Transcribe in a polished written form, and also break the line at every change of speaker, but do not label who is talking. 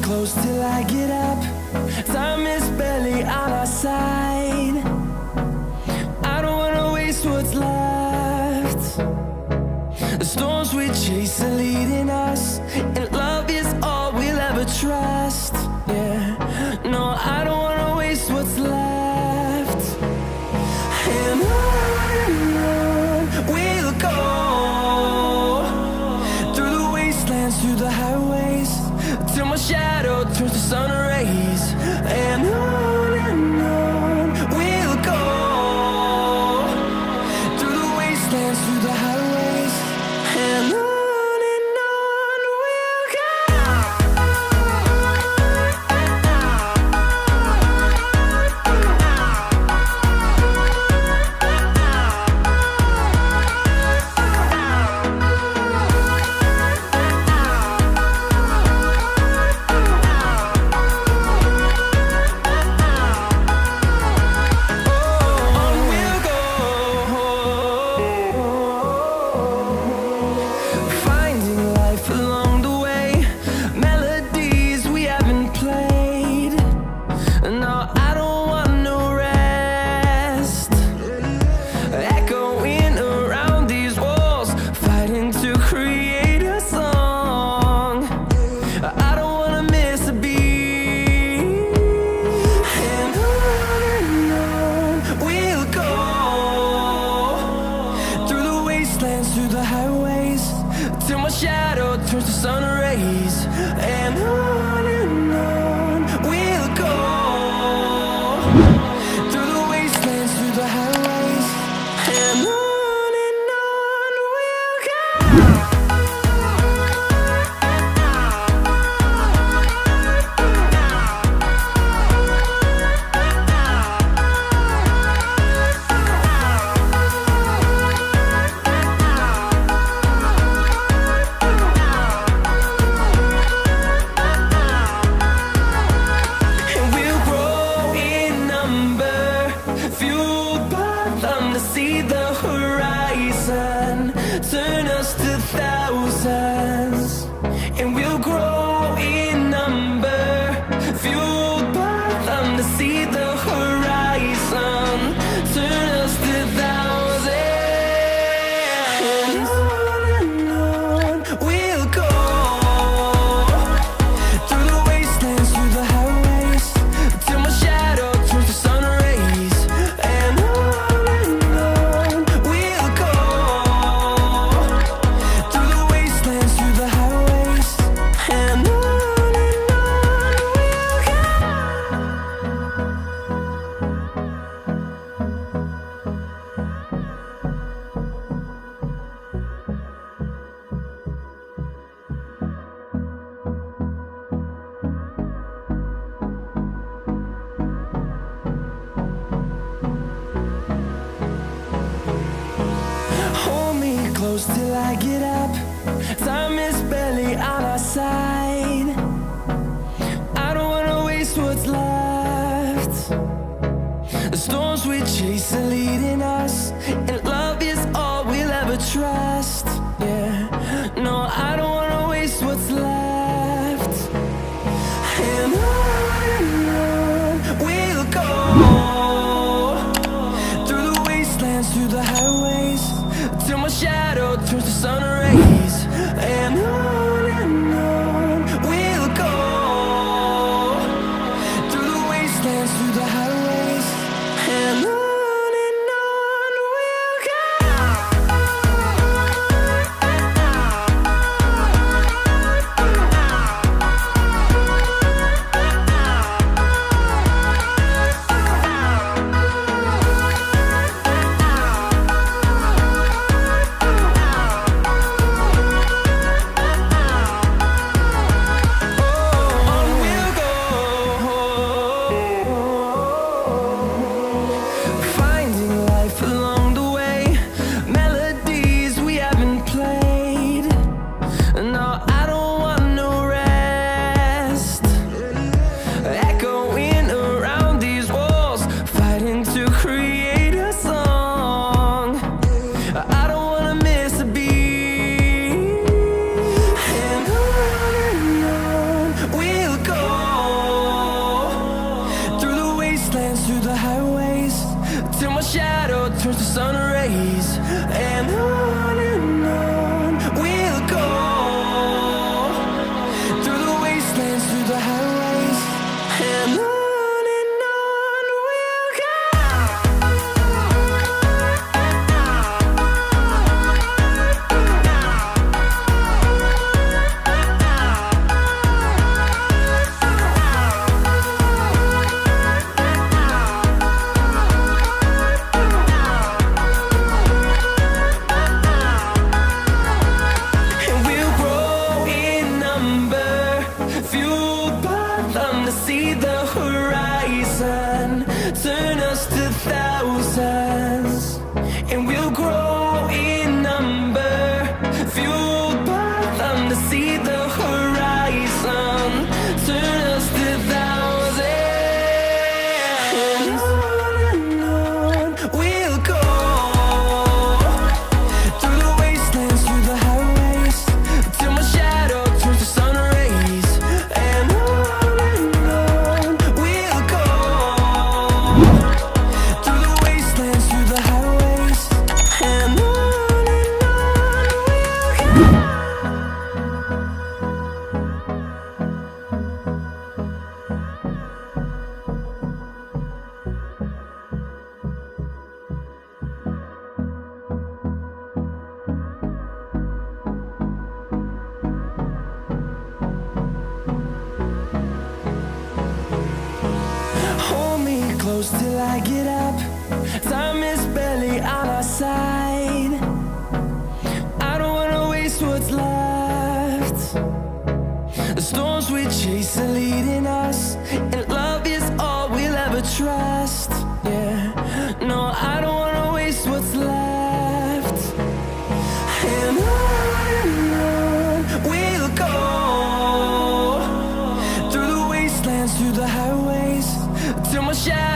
close till I get up. Time is barely on our side. I don't wanna waste what's left. The storms we chase are leading us, and love is all we'll ever trust. Yeah, no, I don't wanna waste what's left. And on we'll go, through the wastelands, through the highways, till my shadow turns to sun rays. And on we'll go, through the wastelands, through the highways, and on we'll go. Through the highways, till my shadow turns to sun rays. And on we'll go, through the wastelands, through the highways, and on we'll go. See the horizon turn us to thousands, and we'll grow in number, fueled by them. To see the horizon turn us to thousands, and on we'll go, through the wastelands, through the highways, till my shadow turns to sun rays. And close till I get up. Time is barely on our side. I don't wanna waste what's left. The storms we chase are leading us, and love is all we'll ever trust. Yeah, no, I don't wanna waste what's left. And on we'll go, through the wastelands, through the highways, till my shadow turns to sun rays. And on we'll go, through the wastelands, through the highways, and on we'll go. through the highways, till my shadow turns to sun rays. And on we'll go, through the wastelands, through the highways. And on we'll go. See the horizon turn us to thousands, and we'll grow in number, fueled by them to see the horizon turn us to thousands. And on we'll go, through the wastelands, through the highways, till my shadow turns to sun rays. And close till I get up. Time is barely on our side. I don't wanna waste what's left. The storms we chase are leading us, and love is all we'll ever trust. Yeah, no, I don't wanna waste what's left. And on we'll go, through the wastelands, through the highways, till my shadow